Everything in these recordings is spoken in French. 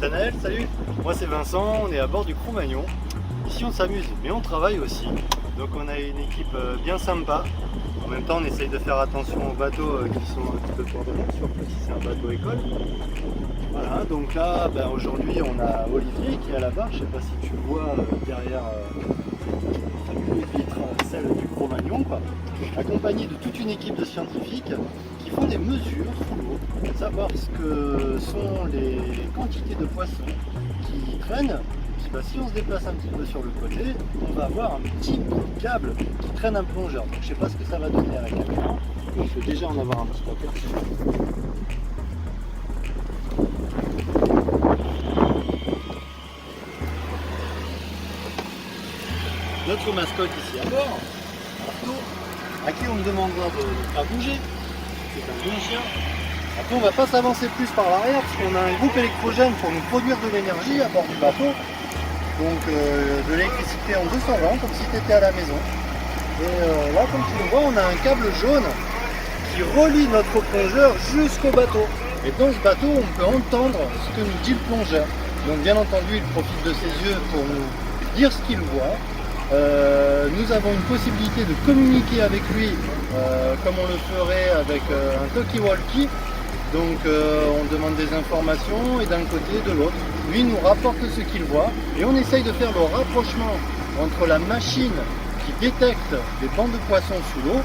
Nathanaël, salut. Moi c'est Vincent, on est à bord du Cro-Magnon. Ici on s'amuse, mais on travaille aussi. Donc on a une équipe bien sympa. En même temps on essaye de faire attention aux bateaux qui sont un petit peu coordonnés, surtout si c'est un bateau école. Voilà, donc là aujourd'hui on a Olivier qui est à la barre, je sais pas si tu vois derrière cette vitre, celle du Cro-Magnon, accompagné de toute une équipe de scientifiques qui font des mesures sous l'eau, pour savoir ce que sont les quantités de poissons qui traînent. Si on se déplace un petit peu sur le côté, on va avoir un petit câble qui traîne un plongeur. Donc, je ne sais pas ce que ça va donner à la caméra. On peut déjà en avoir un petit aperçu. Notre mascotte ici à bord, Arto, à qui on me demandera de ne pas bouger. C'est un bon chien. Après on ne va pas s'avancer plus par l'arrière parce qu'on a un groupe électrogène pour nous produire de l'énergie à bord du bateau. Donc de l'électricité en 220 comme si tu étais à la maison. Et là comme tu le vois on a un câble jaune qui relie notre plongeur jusqu'au bateau. Et dans ce bateau on peut entendre ce que nous dit le plongeur. Donc bien entendu il profite de ses yeux pour nous dire ce qu'il voit. Nous avons une possibilité de communiquer avec lui comme on le ferait avec un talkie-walkie. Donc on demande des informations et d'un côté et de l'autre. Lui nous rapporte ce qu'il voit et on essaye de faire le rapprochement entre la machine qui détecte les bancs de poissons sous l'eau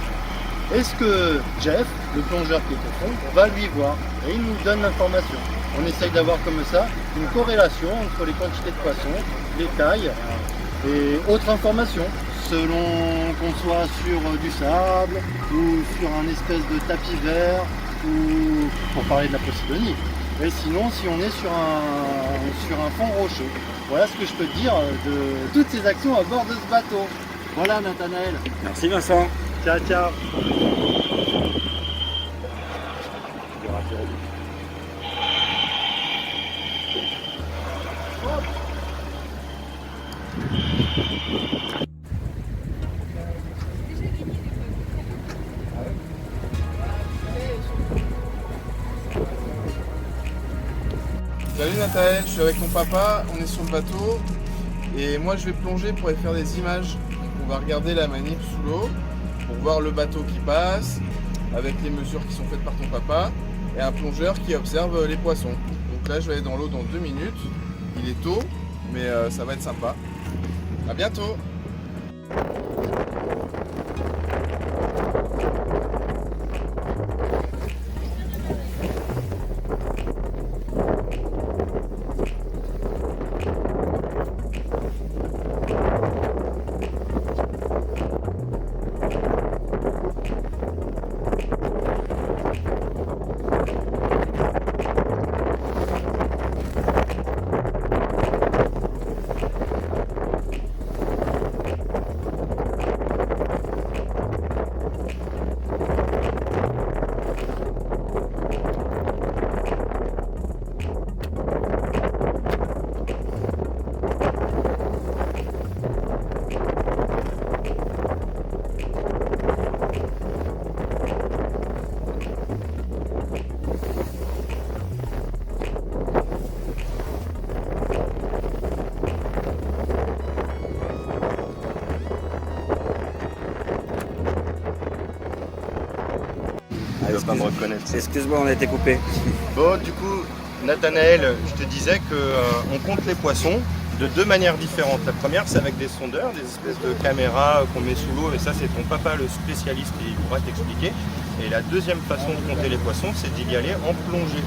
et ce que Jeff, le plongeur qui est au fond, va lui voir et il nous donne l'information. On essaye d'avoir comme ça une corrélation entre les quantités de poissons, les tailles et autres informations, selon qu'on soit sur du sable ou sur un espèce de tapis vert ou pour parler de la Posidonie. Et sinon si on est sur un fond rocheux. Voilà ce que je peux te dire de toutes ces actions à bord de ce bateau. Voilà Nathanaël. Merci Vincent. Ciao ciao. Salut Nathanaël, je suis avec ton papa, on est sur le bateau et moi je vais plonger pour aller faire des images. On va regarder la manip sous l'eau pour voir le bateau qui passe avec les mesures qui sont faites par ton papa et un plongeur qui observe les poissons. Donc là je vais aller dans l'eau dans 2 minutes, il est tôt mais ça va être sympa. À bientôt. Il va pas me reconnaître. Excuse-moi, on a été coupé. Bon, du coup, Nathanaël, je te disais qu'on compte les poissons de 2 manières différentes. La première, c'est avec des sondeurs, des espèces de caméras qu'on met sous l'eau, et ça, c'est ton papa, le spécialiste, et il pourra t'expliquer. Et la deuxième façon de compter les poissons, c'est d'y aller en plongée.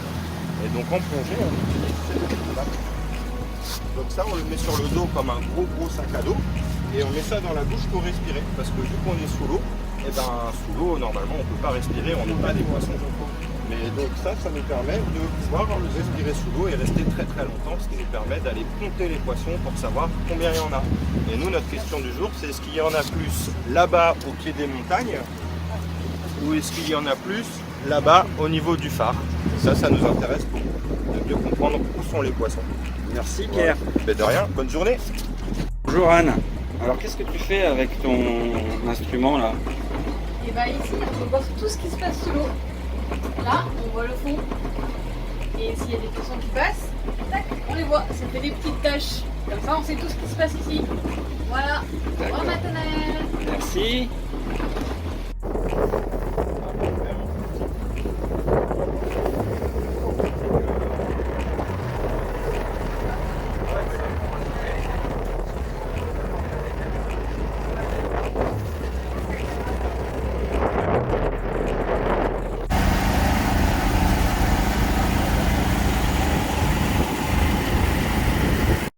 Et donc, en plongée, on utilise cette technique-là. Donc ça, on le met sur le dos comme un gros sac à dos, et on met ça dans la bouche pour respirer, parce que vu qu'on est sous l'eau, et sous l'eau, normalement, on ne peut pas respirer, on n'est pas des poissons. Mais donc ça nous permet de pouvoir respirer sous l'eau et rester très longtemps, ce qui nous permet d'aller compter les poissons pour savoir combien il y en a. Et nous, notre question du jour, c'est est-ce qu'il y en a plus là-bas au pied des montagnes ou est-ce qu'il y en a plus là-bas au niveau du phare? Ça nous intéresse beaucoup, de mieux comprendre où sont les poissons. Merci Pierre. Voilà. De rien, bonne journée. Bonjour Anne. Alors qu'est-ce que tu fais avec ton instrument là? Et bah ici, on voit tout ce qui se passe sous l'eau. Là, on voit le fond. Et s'il y a des poissons qui passent, tac, on les voit. Ça fait des petites taches. Comme ça, on sait tout ce qui se passe ici. Voilà. Au revoir, Nathanaël. Merci.